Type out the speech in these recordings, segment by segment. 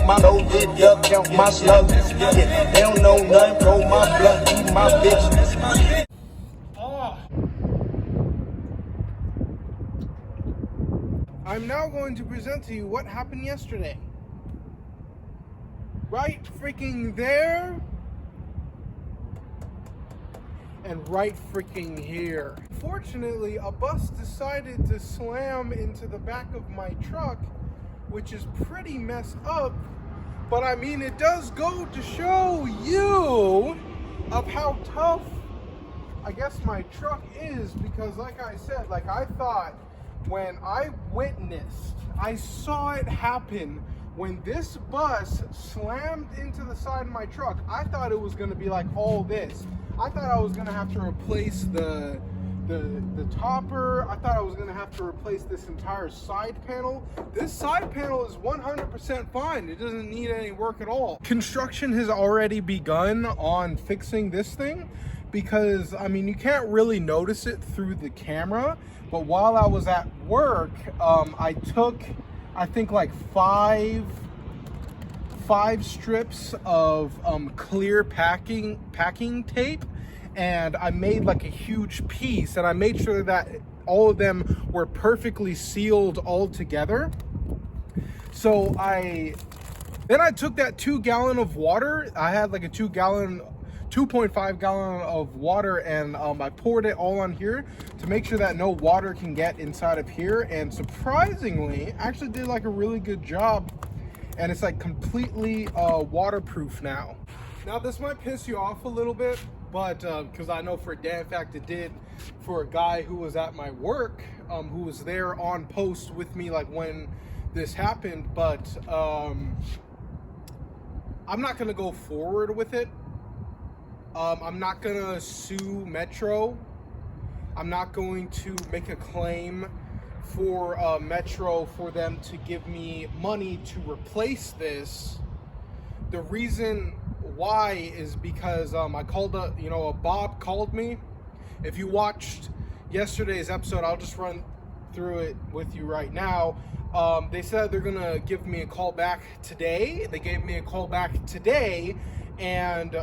my loaded up, count my slugs. Yeah, they don't know nothing, roll my blunt, eat my bitch. I'm now going to present to you what happened yesterday. Right freaking there. And right freaking here. Fortunately, a bus decided to slam into the back of my truck, which is pretty messed up. But I mean, it does go to show you of how tough, I guess, my truck is, because like I said, like I thought when I witnessed, I saw it happen when this bus slammed into the side of my truck. I thought it was going to be like all this. I thought I was going to have to replace the topper. I thought I was going to have to replace this entire side panel. This side panel is 100% fine. It doesn't need any work at all. Construction has already begun on fixing this thing because, I mean, you can't really notice it through the camera, but while I was at work, I took, I think, like five strips of clear packing tape, and I made like a huge piece, and I made sure that all of them were perfectly sealed all together. So then I took that 2 gallon of water. I had like a 2.5 gallon of water, and I poured it all on here to make sure that no water can get inside of here, and surprisingly actually did like a really good job, and it's like completely waterproof now. Now this might piss you off a little bit, but because I know for a damn fact it did for a guy who was at my work, who was there on post with me like when this happened, but I'm not gonna go forward with it. I'm not gonna sue Metro. I'm not going to make a claim for Metro for them to give me money to replace this. The reason why is because I called Bob called me. If you watched yesterday's episode, I'll just run through it with you right now. They said they're gonna give me a call back today. They gave me a call back today, and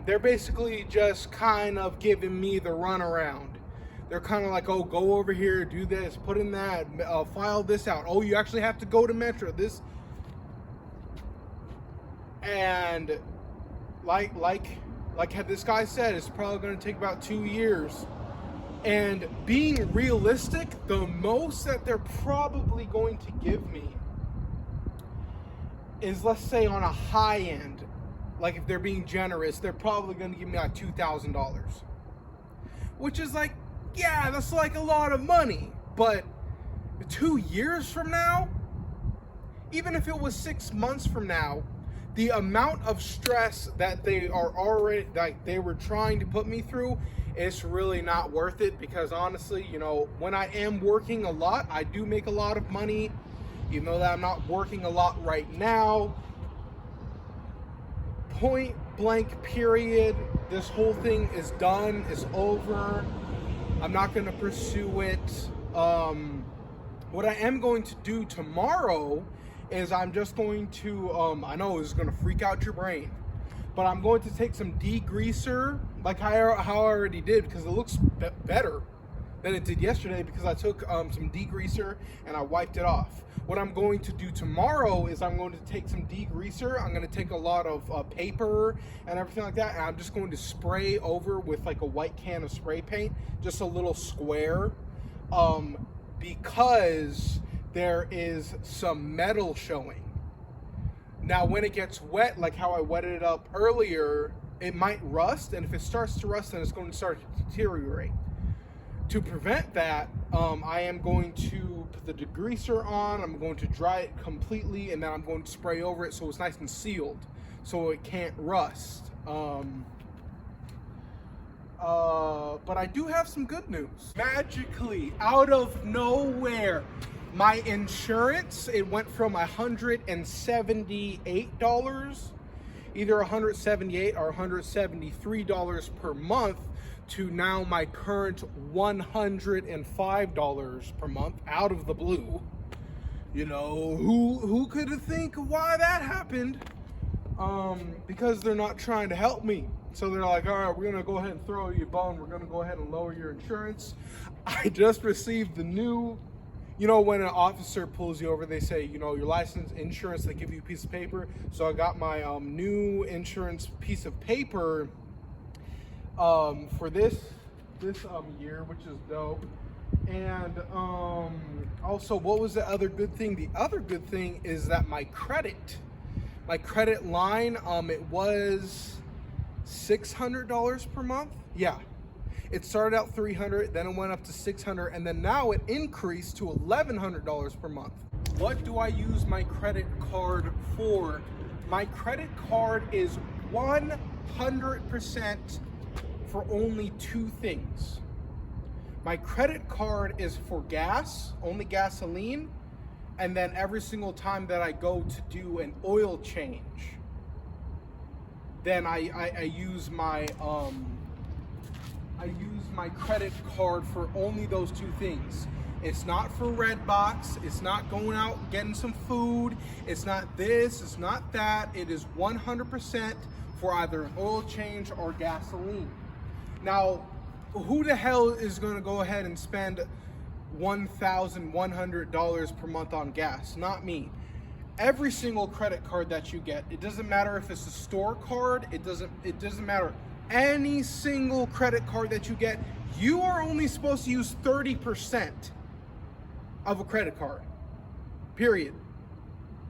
they're basically just kind of giving me the runaround. They're kind of like, oh, go over here, do this, put in that, file this out. Oh, you actually have to go to Metro. This, and like this guy said, it's probably going to take about 2 years. And being realistic, the most that they're probably going to give me is, let's say on a high end, like if they're being generous, they're probably going to give me like $2,000, which is like, yeah, that's like a lot of money. But 2 years from now, even if it was 6 months from now, the amount of stress that they are already, like they were trying to put me through, it's really not worth it. Because honestly, you know, when I am working a lot, I do make a lot of money, even though that I'm not working a lot right now. Point blank period, this whole thing is done, it's over. I'm not going to pursue it. What I am going to do tomorrow is I'm just going to, I know this is going to freak out your brain, but I'm going to take some degreaser, like how I already did, because it looks better than it did yesterday, because I took some degreaser and I wiped it off. What I'm going to do tomorrow is I'm going to take some degreaser, I'm going to take a lot of paper and everything like that, and I'm just going to spray over with like a white can of spray paint, just a little square, because there is some metal showing. Now when it gets wet, like how I wetted it up earlier, it might rust, and if it starts to rust, then it's going to start to deteriorate. To prevent that, I am going to put the degreaser on, I'm going to dry it completely, and then I'm going to spray over it so it's nice and sealed, so it can't rust. But I do have some good news. Magically, out of nowhere, my insurance, it went from $178, either $178 or $173 per month, to now my current $105 per month, out of the blue. You know, who could think why that happened? Because they're not trying to help me. So they're like, all right, we're gonna go ahead and throw you a bone. We're gonna go ahead and lower your insurance. I just received the new, you know, when an officer pulls you over, they say, you know, your license, insurance, they give you a piece of paper. So I got my new insurance piece of paper for this year, which is dope. And also, what was the other good thing? The other good thing is that my credit line, it was $600 per month. Yeah, it started out $300, then it went up to $600, and then now it increased to $1,100 per month. What do I use my credit card for? My credit card is 100% for only two things. My credit card is for gas, only gasoline, and then every single time that I go to do an oil change, then I use my credit card for only those two things. It's not for Redbox, it's not going out and getting some food, it's not this, it's not that. It is 100% for either an oil change or gasoline. Now, who the hell is going to go ahead and spend $1,100 per month on gas? Not me. Every single credit card that you get, it doesn't matter if it's a store card, it doesn't matter. Any single credit card that you get, you are only supposed to use 30% of a credit card. Period.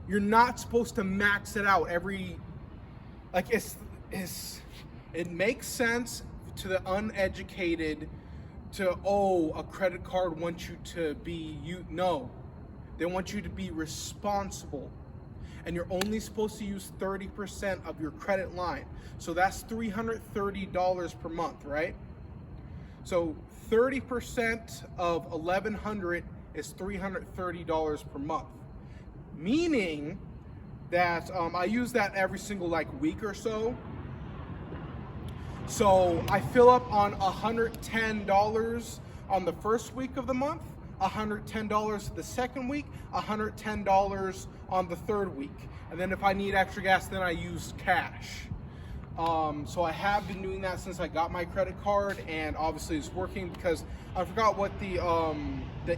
You're not supposed to max it out it makes sense to the uneducated to, oh, a credit card wants you to be, no. They want you to be responsible. And you're only supposed to use 30% of your credit line. So that's $330 per month, right? So 30% of $1,100 is $330 per month. Meaning that I use that every single week or so. So I fill up on $110 on the first week of the month, $110 the second week, $110 on the third week. And then if I need extra gas, then I use cash. So I have been doing that since I got my credit card, and obviously it's working because I forgot what the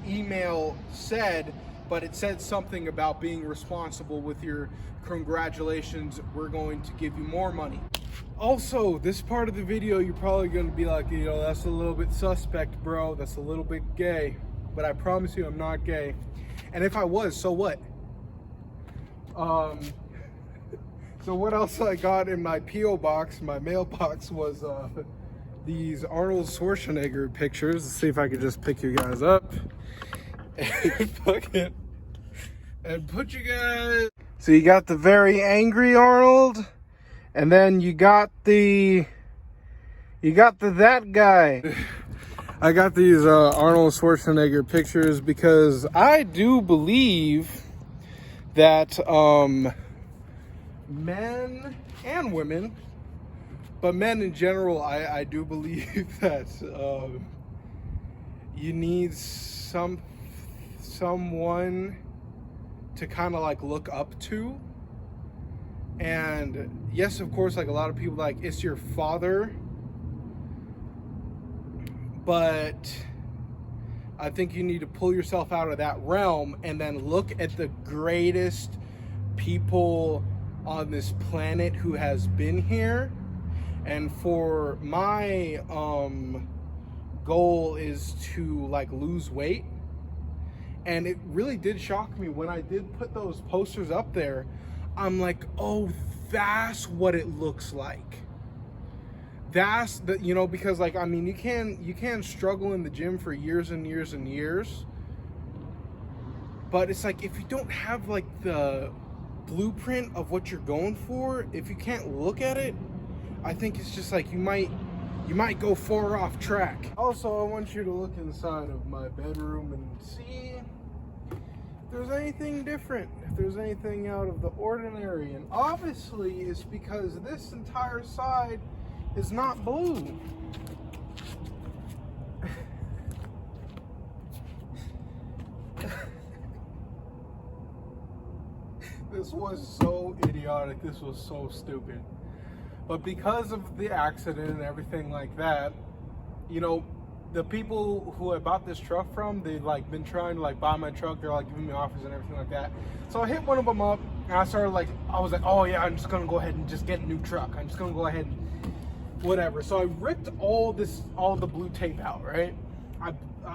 email said, but it said something about being responsible with your congratulations, we're going to give you more money. Also, this part of the video, you're probably going to be like, you know, that's a little bit suspect, bro. That's a little bit gay. But I promise you, I'm not gay. And if I was, so what? So what else I got in my P.O. box, my mailbox, was these Arnold Schwarzenegger pictures. Let's see if I could just pick you guys up and put you guys. So you got the very angry Arnold. And then you got that guy. I got these Arnold Schwarzenegger pictures because I do believe that men and women, but men in general, I do believe that you need someone to kind of look up to. And yes, of course, a lot of people it's your father, but I think you need to pull yourself out of that realm and then look at the greatest people on this planet who has been here. And for my goal is to lose weight. And it really did shock me when I did put those posters up there. I'm like, oh, that's what it looks like. That's the, because you can struggle in the gym for years and years and years. But it's if you don't have the blueprint of what you're going for, if you can't look at it, I think it's just you might go far off track. Also, I want you to look inside of my bedroom and see if there's anything different, if there's anything out of the ordinary. And obviously it's because this entire side is not blue. This was so idiotic. This was so stupid. But because of the accident and everything like that, you know, the people who I bought this truck from, they've like been trying to like buy my truck. They're like giving me offers and everything like that. So I hit one of them up and I was like, oh yeah, I'm just gonna go ahead and just get a new truck. I'm just gonna go ahead and whatever. So I ripped all the blue tape out, right?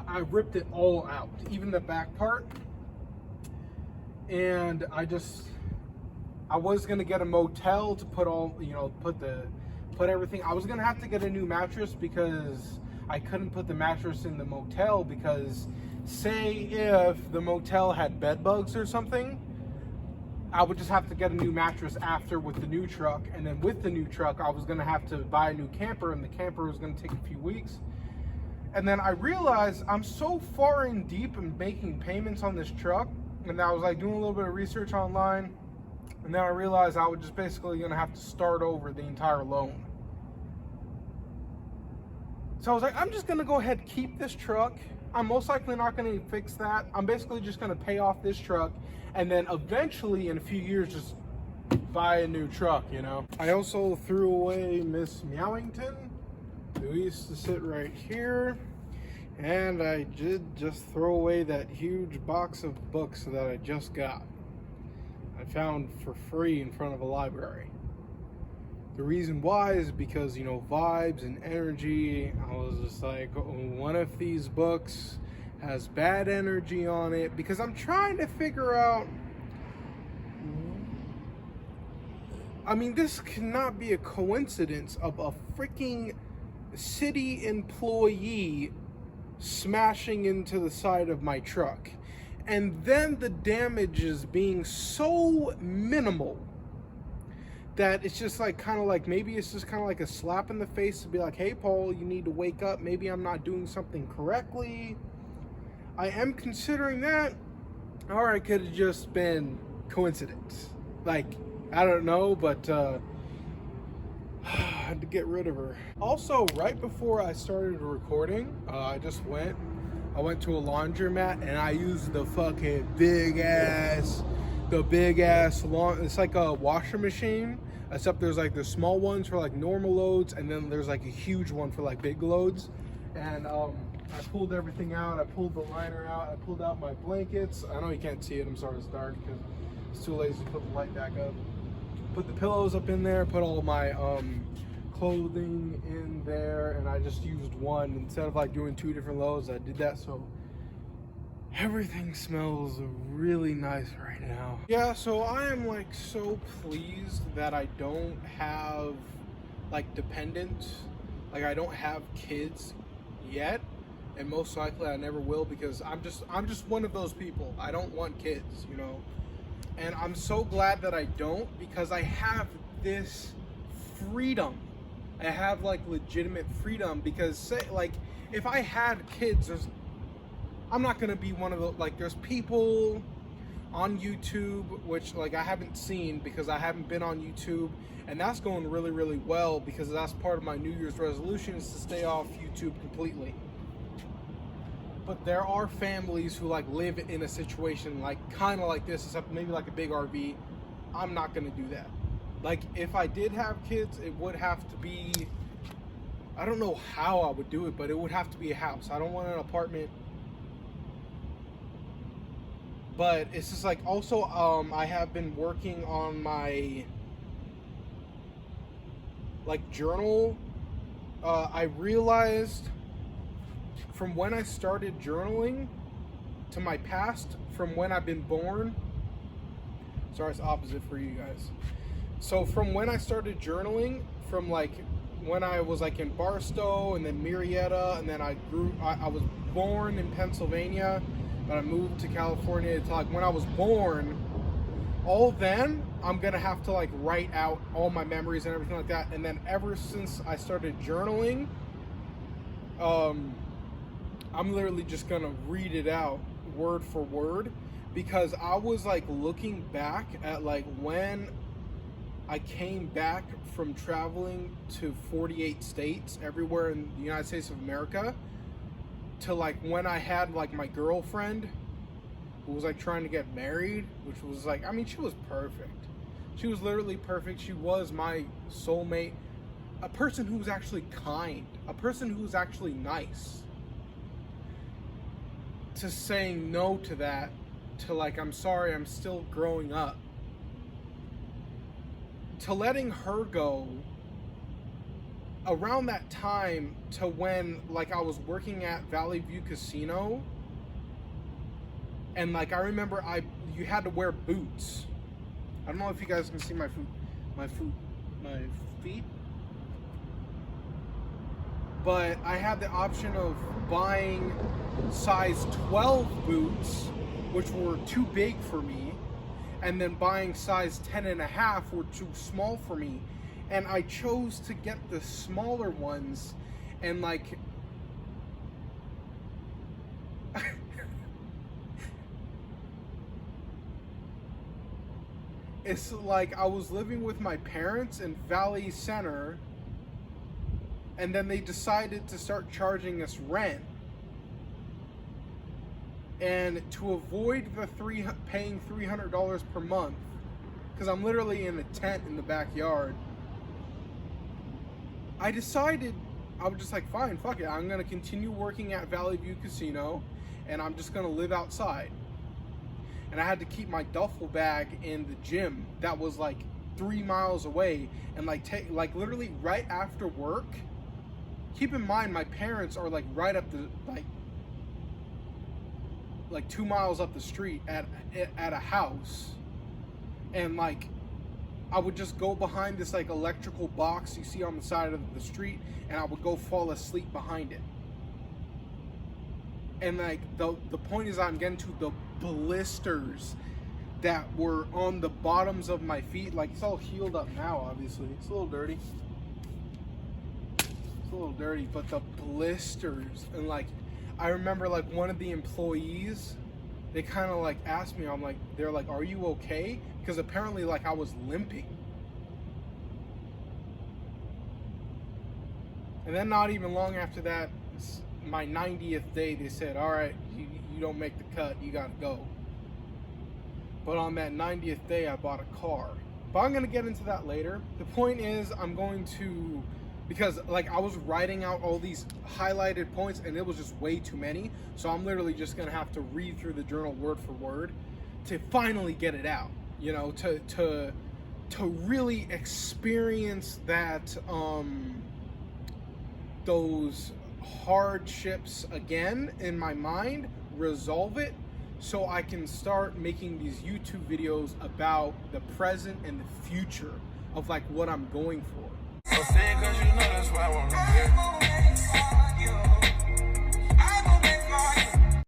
I ripped it all out, even the back part. And I was gonna get a motel to put put everything. I was gonna have to get a new mattress because I couldn't put the mattress in the motel because say if the motel had bed bugs or something, I would just have to get a new mattress after with the new truck. And then with the new truck, I was gonna have to buy a new camper, and the camper was gonna take a few weeks. And then I realized I'm so far in deep in making payments on this truck, and I was like doing a little bit of research online, and then I realized I was just basically gonna have to start over the entire loan. So I was like, I'm just gonna go ahead and keep this truck. I'm most likely not gonna fix that. I'm basically just gonna pay off this truck, and then eventually in a few years just buy a new truck, you know? I also threw away Miss Meowington, who used to sit right here. And I did just throw away that huge box of books that I just got. I found for free in front of a library. The reason why is because, you know, vibes and energy. I was just like, oh, one of these books has bad energy on it, because I'm trying to figure out, I mean, this cannot be a coincidence of a freaking city employee smashing into the side of my truck, and then the damage is being so minimal that it's just like kind of like, maybe it's just kind of like a slap in the face to be like, hey Paul, you need to wake up, maybe I'm not doing something correctly. I am considering that, or it could have just been coincidence, like, I don't know, but I had to get rid of her. Also, right before I started recording, I went to a laundromat and I used the fucking big ass it's like a washer machine, except there's like the small ones for like normal loads, and then there's like a huge one for like big loads. And I pulled everything out. I pulled the liner out. I pulled out my blankets. I know you can't see it, I'm sorry, it's dark because it's too lazy to put the light back up. Put the pillows up in there, put all my clothing in there, and I just used one instead of like doing 2 different loads. I did that so everything smells really nice right now. Yeah, so I am like so pleased that I don't have like dependents, like I don't have kids yet, and most likely I never will, because I'm just one of those people. I don't want kids, you know. And I'm so glad that I don't, because I have this freedom. I have like legitimate freedom, because say like if I had kids, I'm not gonna be one of the, like, there's people on YouTube, which like I haven't seen because I haven't been on YouTube, and that's going really, really well, because that's part of my New Year's resolution, is to stay off YouTube completely. But there are families who like live in a situation like kind of like this, except maybe like a big RV. I'm not gonna do that. Like if I did have kids, it would have to be, I don't know how I would do it, but it would have to be a house. I don't want an apartment. But it's just like, also I have been working on my like journal. I realized from when I started journaling to my past, from when I've been born, sorry, it's opposite for you guys. So from when I started journaling, from like when I was like in Barstow and then Marietta, and then I was born in Pennsylvania, but I moved to California, to like when I was born, all then I'm gonna have to like write out all my memories and everything like that. And then ever since I started journaling, I'm literally just gonna read it out word for word, because I was like looking back at like when I came back from traveling to 48 states everywhere in the United States of America, to like when I had like my girlfriend, who was like trying to get married, which was like, I mean, she was perfect. She was literally perfect. She was my soulmate. A person who was actually kind, a person who was actually nice. To saying no to that, to like, I'm sorry, I'm still growing up. To letting her go around that time, to when like I was working at Valley View Casino, and like I remember you had to wear boots. I don't know if you guys can see my feet. But I had the option of buying size 12 boots, which were too big for me, and then buying size 10.5 were too small for me. And I chose to get the smaller ones, and like it's like I was living with my parents in Valley Center, and then they decided to start charging us rent. And to avoid the paying $300 per month, because I'm literally in a tent in the backyard, I decided, I was just like, fine, fuck it. I'm going to continue working at Valley View Casino, and I'm just going to live outside. And I had to keep my duffel bag in the gym that was like 3 miles away, and like literally right after work. Keep in mind, my parents are like right up the like 2 miles up the street at a house, and like I would just go behind this like electrical box you see on the side of the street, and I would go fall asleep behind it. And like the point is, I'm getting to the blisters that were on the bottoms of my feet. Like, it's all healed up now, obviously. It's a little dirty. It's a little dirty, but the blisters, and like I remember like one of the employees, they kind of like asked me, they're like, are you okay? Because apparently like I was limping. And then not even long after that, my 90th day, they said, all right, you don't make the cut, you gotta go. But on that 90th day, I bought a car. But I'm gonna get into that later. The point is, I'm going to, because like I was writing out all these highlighted points and it was just way too many. So I'm literally just gonna have to read through the journal word for word to finally get it out, you know, to really experience that, those hardships again in my mind, resolve it, so I can start making these YouTube videos about the present and the future of like what I'm going for.